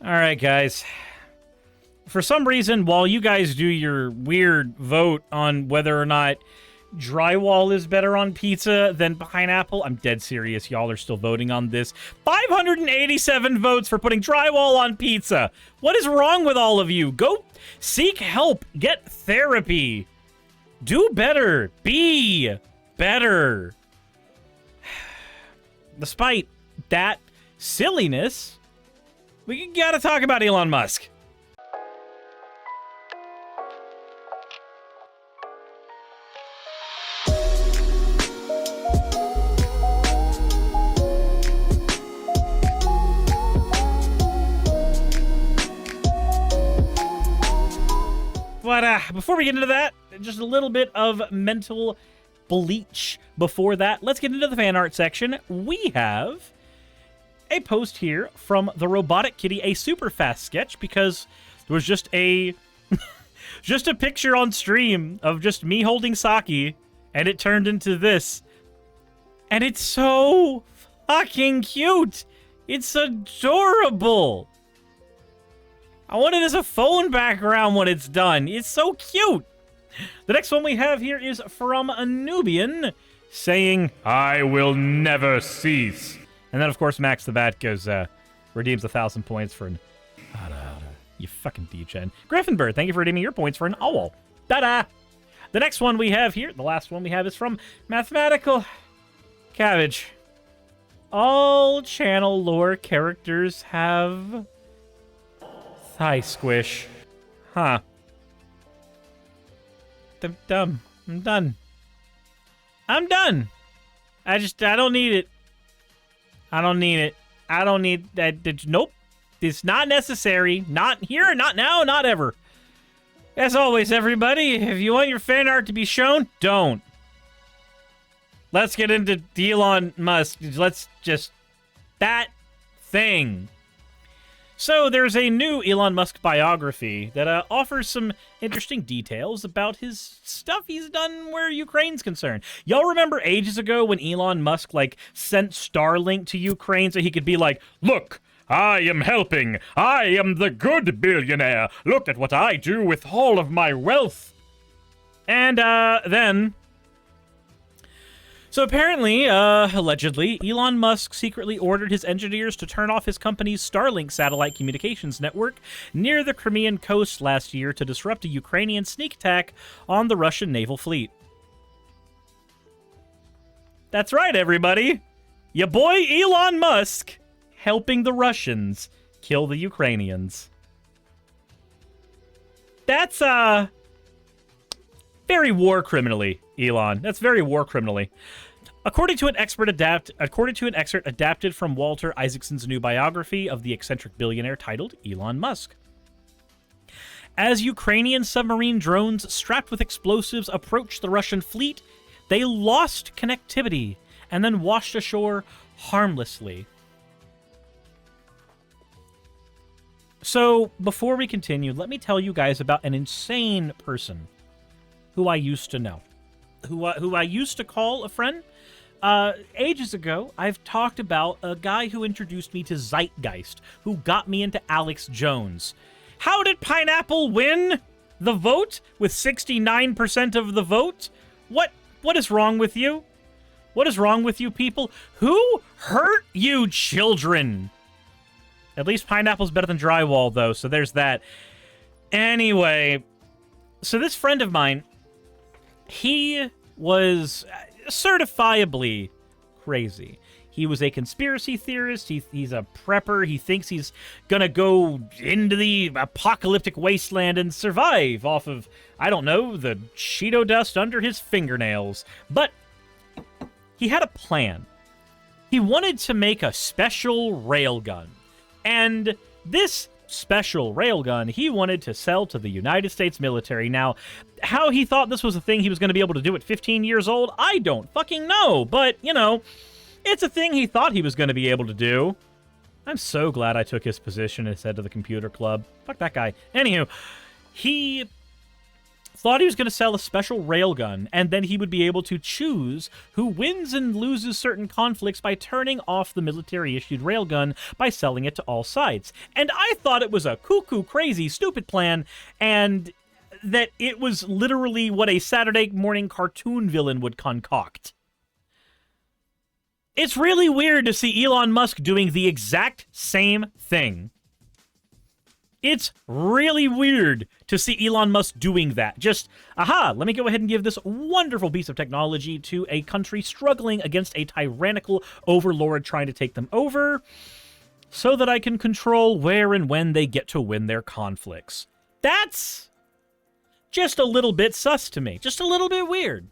All right, guys. For some reason, while you guys do your weird vote on whether or not drywall is better on pizza than pineapple, I'm dead serious. Y'all are still voting on this. 587 votes for putting drywall on pizza. What is wrong with all of you? Go seek help. Get therapy. Do better. Be better. Despite that silliness, we gotta talk about Elon Musk. But before we get into that, just a little bit of mental bleach before that. Let's get into the fan art section. We have a post here from the Robotic Kitty, a super fast sketch, because there was just a just a picture on stream of just me holding sake, and it turned into this. And it's so fucking cute. It's adorable. I want it as a phone background when it's done. It's so cute. The next one we have here is from a Nubian saying, "I will never cease." And then, of course, Max the Bat goes, redeems 1,000 points for an... You fucking degen. Griffinbird, thank you for redeeming your points for an owl. Da-da! The next one we have here, the last one we have, is from Mathematical Cabbage. All channel lore characters have... thigh squish. Huh. Dumb. I'm done. I'm done. I don't need it. I don't need it. I don't need that. Nope. It's not necessary. Not here, not now, not ever. As always, everybody, if you want your fan art to be shown, don't. Let's get into Elon Musk. Let's just... that thing. So there's a new Elon Musk biography that offers some interesting details about his stuff he's done where Ukraine's concerned. Y'all remember ages ago when Elon Musk, sent Starlink to Ukraine so he could be like, "Look, I am helping. I am the good billionaire. Look at what I do with all of my wealth." And then... So apparently, allegedly, Elon Musk secretly ordered his engineers to turn off his company's Starlink satellite communications network near the Crimean coast last year to disrupt a Ukrainian sneak attack on the Russian naval fleet. That's right, everybody. Your boy Elon Musk helping the Russians kill the Ukrainians. That's, very war criminally, Elon. That's very war criminally. According to an excerpt adapted from Walter Isaacson's new biography of the eccentric billionaire titled Elon Musk. As Ukrainian submarine drones strapped with explosives approached the Russian fleet, they lost connectivity and then washed ashore harmlessly. So, before we continue, let me tell you guys about an insane person who I used to know, who I used to call a friend. Ages ago, I've talked about a guy who introduced me to Zeitgeist, who got me into Alex Jones. How did Pineapple win the vote with 69% of the vote? What is wrong with you? What is wrong with you people? Who hurt you children? At least Pineapple's better than drywall, though, so there's that. Anyway, so this friend of mine, he was certifiably crazy. He was a conspiracy theorist. He's a prepper. He thinks he's gonna go into the apocalyptic wasteland and survive off of, I don't know, the Cheeto dust under his fingernails. But he had a plan. He wanted to make a special railgun. And this special railgun he wanted to sell to the United States military. Now, how he thought this was a thing he was going to be able to do at 15 years old, I don't fucking know. But, you know, it's a thing he thought he was going to be able to do. I'm so glad I took his position as head of the computer club. Fuck that guy. Anywho, he thought he was going to sell a special railgun, and then he would be able to choose who wins and loses certain conflicts by turning off the military-issued railgun by selling it to all sides. And I thought it was a cuckoo, crazy, stupid plan, and that it was literally what a Saturday morning cartoon villain would concoct. It's really weird to see Elon Musk doing the exact same thing. It's really weird to see Elon Musk doing that. Just, aha, let me go ahead and give this wonderful piece of technology to a country struggling against a tyrannical overlord trying to take them over so that I can control where and when they get to win their conflicts. That's just a little bit sus to me. Just a little bit weird.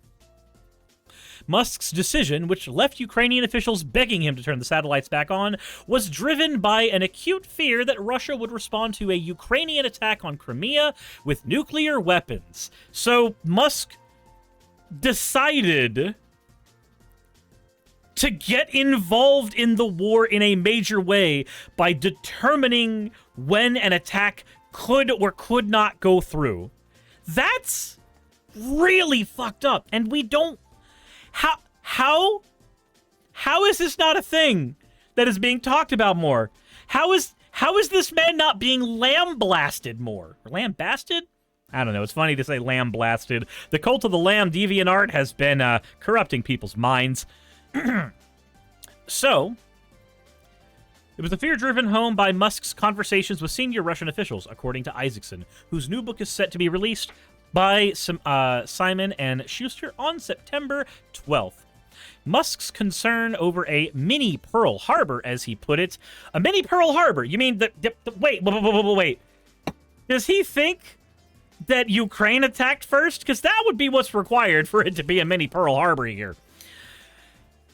Musk's decision, which left Ukrainian officials begging him to turn the satellites back on, was driven by an acute fear that Russia would respond to a Ukrainian attack on Crimea with nuclear weapons. So Musk decided to get involved in the war in a major way by determining when an attack could or could not go through. That's really fucked up, and we don't... How is this not a thing that is being talked about more? How is this man not being lambasted more? Or lambasted? I don't know. It's funny to say lambasted. The cult of the lamb deviant has been corrupting people's minds. So, it was a fear driven home by Musk's conversations with senior Russian officials, according to Isaacson, whose new book is set to be released by Simon and Schuster on September 12th. Musk's concern over a mini Pearl Harbor, as he put it. A mini Pearl Harbor? You mean wait. Does he think that Ukraine attacked first? Because that would be what's required for it to be a mini Pearl Harbor here.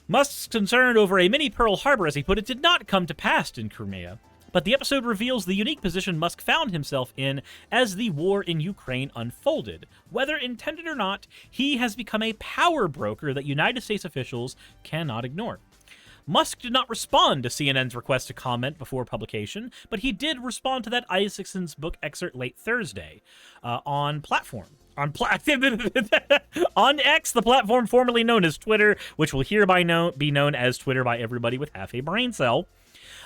Musk's concern over a mini Pearl Harbor, as he put it, did not come to pass in Crimea. But the episode reveals the unique position Musk found himself in as the war in Ukraine unfolded. Whether intended or not, he has become a power broker that United States officials cannot ignore. Musk did not respond to CNN's request to comment before publication, but he did respond to that Isaacson's book excerpt late Thursday on Platform. On X, the platform formerly known as Twitter, which will hereby be known as Twitter by everybody with half a brain cell,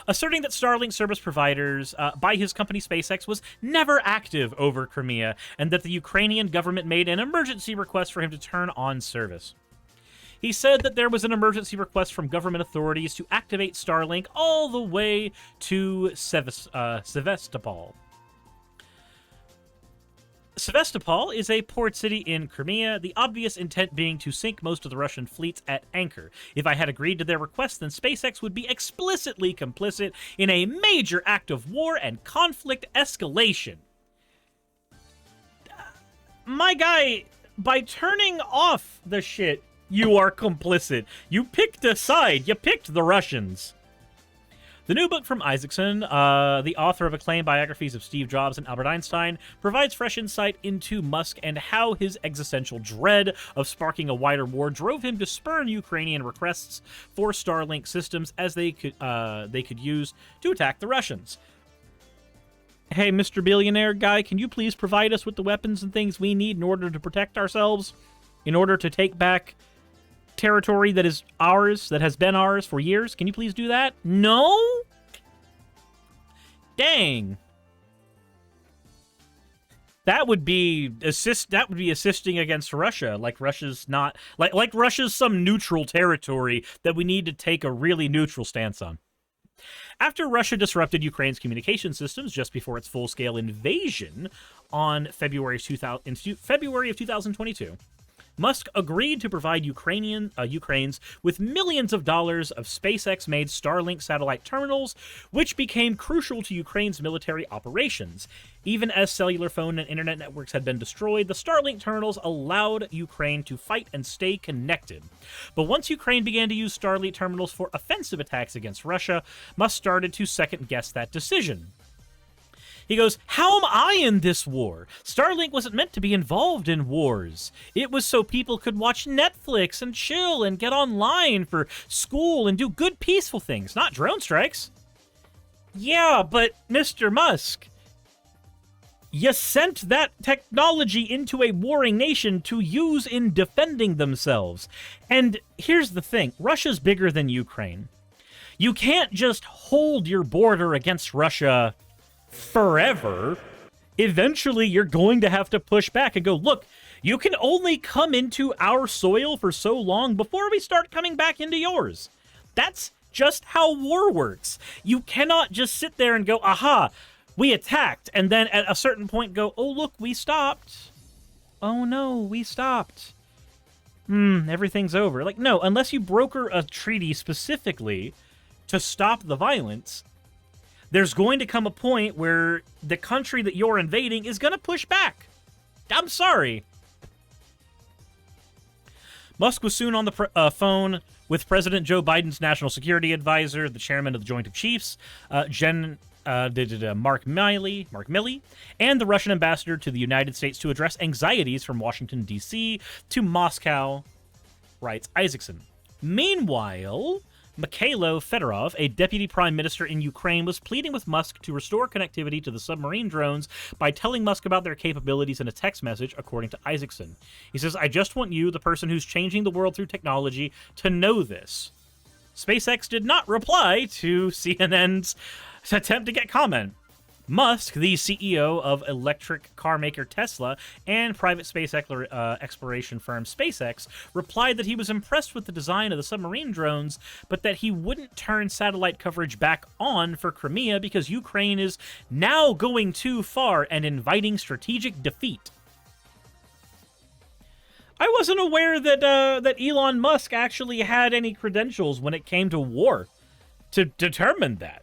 asserting that Starlink service providers by his company SpaceX was never active over Crimea, and that the Ukrainian government made an emergency request for him to turn on service. He said that there was an emergency request from government authorities to activate Starlink all the way to Sevastopol. Sevastopol is a port city in Crimea, the obvious intent being to sink most of the Russian fleets at anchor. If I had agreed to their request, then SpaceX would be explicitly complicit in a major act of war and conflict escalation. My guy, by turning off the shit, you are complicit. You picked a side. You picked the Russians. The new book from Isaacson, the author of acclaimed biographies of Steve Jobs and Albert Einstein, provides fresh insight into Musk and how his existential dread of sparking a wider war drove him to spurn Ukrainian requests for Starlink systems as they could use to attack the Russians. Hey, Mr. Billionaire guy, can you please provide us with the weapons and things we need in order to protect ourselves? In order to take back territory that is ours, that has been ours for years? Can you please do that? No? Dang. That would be assisting against Russia, like Russia's not like Russia's some neutral territory that we need to take a really neutral stance on. After Russia disrupted Ukraine's communication systems just before its full-scale invasion on February of 2022, Musk agreed to provide Ukrainians with millions of dollars of SpaceX-made Starlink satellite terminals, which became crucial to Ukraine's military operations. Even as cellular phone and internet networks had been destroyed, the Starlink terminals allowed Ukraine to fight and stay connected. But once Ukraine began to use Starlink terminals for offensive attacks against Russia, Musk started to second-guess that decision. He goes, how am I in this war? Starlink wasn't meant to be involved in wars. It was so people could watch Netflix and chill and get online for school and do good peaceful things, not drone strikes. Yeah, but Mr. Musk, You sent that technology into a warring nation to use in defending themselves. And here's the thing. Russia's bigger than Ukraine. You can't just hold your border against Russia forever. Eventually, you're going to have to push back and go, look, you can only come into our soil for so long before we start coming back into yours. That's just how war works. You cannot just sit there and go, aha, we attacked, and then at a certain point go, oh, look, we stopped. Oh, no, we stopped. Everything's over. Like, no, unless you broker a treaty specifically to stop the violence, there's going to come a point where the country that you're invading is going to push back. I'm sorry. Musk was soon on the phone with President Joe Biden's national security advisor, the chairman of the Joint of Chiefs, Mark Milley, and the Russian ambassador to the United States to address anxieties from Washington, D.C. to Moscow, writes Isaacson. Meanwhile, Mikhailo Fedorov, a deputy prime minister in Ukraine, was pleading with Musk to restore connectivity to the submarine drones by telling Musk about their capabilities in a text message, according to Isaacson. He says, I just want you, the person who's changing the world through technology, to know this. SpaceX did not reply to CNN's attempt to get comment. Musk, the CEO of electric car maker Tesla and private space exploration firm SpaceX, replied that he was impressed with the design of the submarine drones, but that he wouldn't turn satellite coverage back on for Crimea because Ukraine is now going too far and inviting strategic defeat. I wasn't aware that Elon Musk actually had any credentials when it came to war to determine that.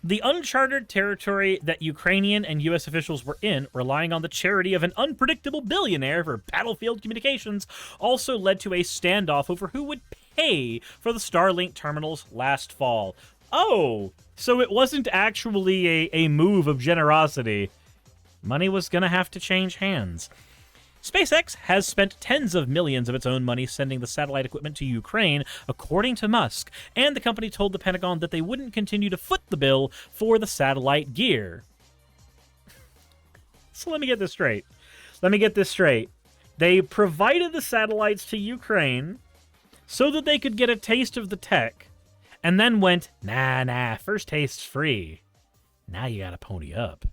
The uncharted territory that Ukrainian and U.S. officials were in, relying on the charity of an unpredictable billionaire for battlefield communications, also led to a standoff over who would pay for the Starlink terminals last fall. Oh, so it wasn't actually a move of generosity. Money was going to have to change hands. SpaceX has spent tens of millions of its own money sending the satellite equipment to Ukraine, according to Musk, and the company told the Pentagon that they wouldn't continue to foot the bill for the satellite gear. So let me get this straight. They provided the satellites to Ukraine so that they could get a taste of the tech, and then went, nah, first taste's free. Now you gotta pony up.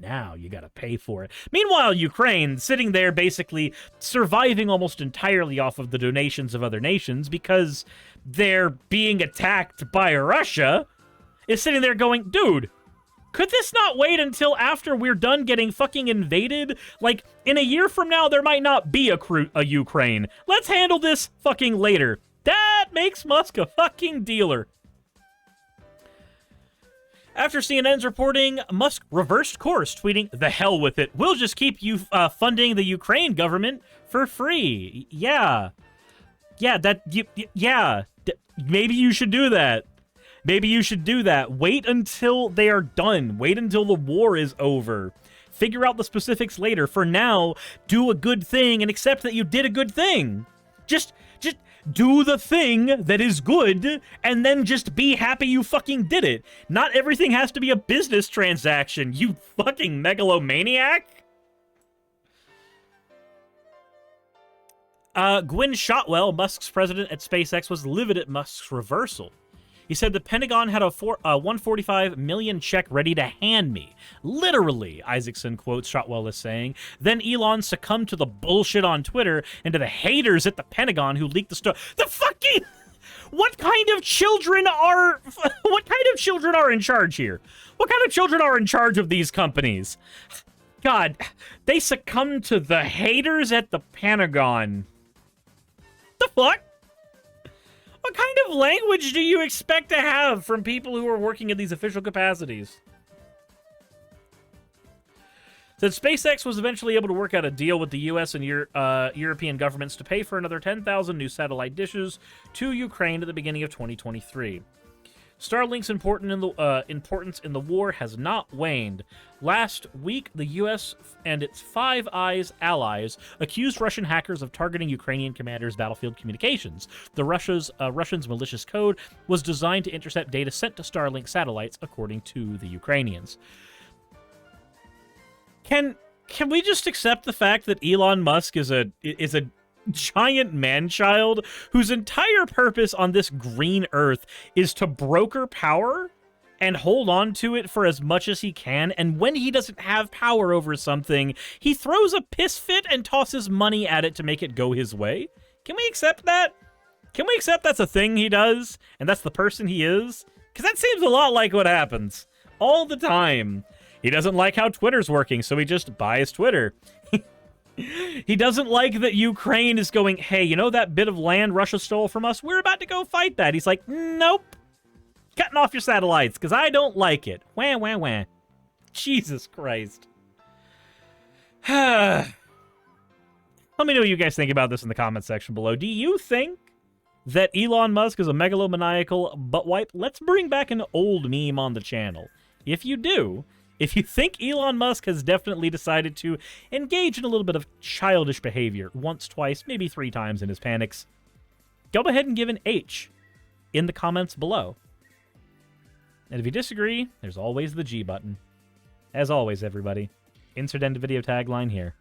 Now you gotta pay for it. Meanwhile, Ukraine, sitting there basically surviving almost entirely off of the donations of other nations because they're being attacked by Russia, is sitting there going, dude, could this not wait until after we're done getting fucking invaded? Like, in a year from now, there might not be a Ukraine. Let's handle this fucking later. That makes Musk a fucking dealer. After CNN's reporting, Musk reversed course, tweeting, "The hell with it. We'll just keep you funding the Ukraine government for free." Yeah. Maybe you should do that. Wait until they are done. Wait until the war is over. Figure out the specifics later. For now, do a good thing and accept that you did a good thing. Just do the thing that is good, and then just be happy you fucking did it. Not everything has to be a business transaction, you fucking megalomaniac. Gwynne Shotwell, Musk's president at SpaceX, was livid at Musk's reversal. He said the Pentagon had a $145 million check ready to hand me. Literally, Isaacson quotes Shotwell as saying. Then Elon succumbed to the bullshit on Twitter and to the haters at the Pentagon who leaked the stuff. The fucking... What kind of children are in charge here? What kind of children are in charge of these companies? God, they succumbed to the haters at the Pentagon. The fuck? What kind of language do you expect to have from people who are working in these official capacities? Said SpaceX was eventually able to work out a deal with the U.S. and European governments to pay for another 10,000 new satellite dishes to Ukraine at the beginning of 2023. Starlink's importance in the war has not waned. Last week, the U.S. and its Five Eyes allies accused Russian hackers of targeting Ukrainian commanders' battlefield communications. The Russians' malicious code was designed to intercept data sent to Starlink satellites, according to the Ukrainians. Can we just accept the fact that Elon Musk is a giant man-child whose entire purpose on this green earth is to broker power and hold on to it for as much as he can, and when he doesn't have power over something, he throws a piss fit and tosses money at it to make it go his way? Can we accept that? Can we accept that's a thing he does, and that's the person he is? Because that seems a lot like what happens all the time. He doesn't like how Twitter's working, so he just buys Twitter. He doesn't like that Ukraine is going, hey, you know that bit of land Russia stole from us? We're about to go fight that. He's like, nope. Cutting off your satellites, because I don't like it. Wah, wah, wah. Jesus Christ. Let me know what you guys think about this in the comment section below. Do you think that Elon Musk is a megalomaniacal butt wipe? Let's bring back an old meme on the channel. If you do, if you think Elon Musk has definitely decided to engage in a little bit of childish behavior once, twice, maybe 3 times in his panics, go ahead and give an H in the comments below. And if you disagree, there's always the G button. As always, everybody, insert end video tagline here.